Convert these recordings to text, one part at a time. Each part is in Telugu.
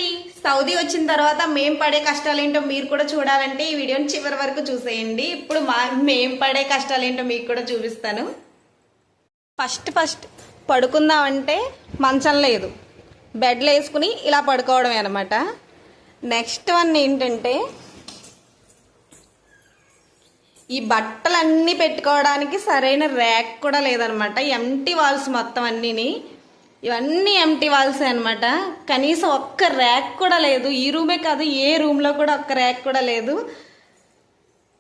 అండి. సౌదీ వచ్చిన తర్వాత మేము పడే కష్టాలు ఏంటో మీరు కూడా చూడాలంటే ఈ వీడియోని చివరి వరకు చూసేయండి. ఇప్పుడు మేము పడే కష్టాలు ఏంటో మీకు కూడా చూపిస్తాను. ఫస్ట్ పడుకుందామంటే మంచం లేదు, బెడ్లో వేసుకుని ఇలా పడుకోవడమే అనమాట. నెక్స్ట్ వన్ ఏంటంటే ఈ బట్టలన్నీ పెట్టుకోవడానికి సరైన ర్యాక్ కూడా లేదనమాట. ఎంటీ వాల్స్ మొత్తం అన్నీని, ఇవన్నీ ఎంటీ వాల్సే అనమాట. కనీసం ఒక్క ర్యాక్ కూడా లేదు. ఈ రూమే కాదు, ఏ రూమ్లో కూడా ఒక్క ర్యాక్ కూడా లేదు.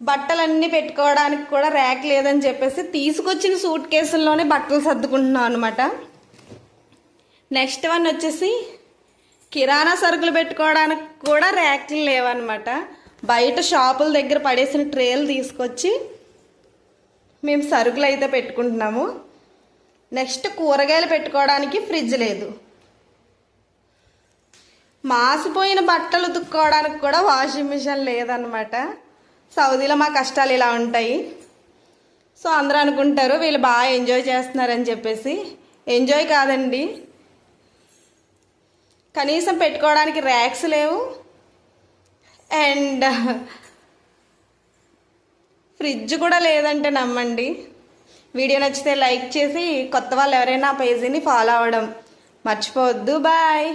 బట్టలన్నీ పెట్టుకోవడానికి కూడా ర్యాక్ లేదని చెప్పేసి తీసుకొచ్చిన సూట్ కేసుల్లోనే బట్టలు సర్దుకుంటున్నాం అనమాట. నెక్స్ట్ వన్ వచ్చేసి కిరాణా సరుకులు పెట్టుకోవడానికి కూడా ర్యాక్లు లేవన్నమాట. బయట షాపుల దగ్గర పడేసిన ట్రేలు తీసుకొచ్చి మేము సరుకులు అయితే పెట్టుకుంటున్నాము. నెక్స్ట్ కూరగాయలు పెట్టుకోవడానికి ఫ్రిడ్జ్ లేదు. మాసిపోయిన బట్టలు ఉతుక్కోవడానికి కూడా వాషింగ్ మిషన్ లేదనమాట. సౌదీలో మా కష్టాలు ఇలా ఉంటాయి. సో అందరూ అనుకుంటారు వీళ్ళు బాగా ఎంజాయ్ చేస్తున్నారని చెప్పేసి. ఎంజాయ్ కాదండి, కనీసం పెట్టుకోవడానికి ర్యాక్స్ లేవు అండ్ ఫ్రిడ్జ్ కూడా లేదంటే నమ్మండి. వీడియో నచ్చితే లైక్ చేసి కొత్త వాళ్ళు ఎవరైనా పేజీని ఫాలో అవ్వడం మర్చిపోవద్దు. బాయ్.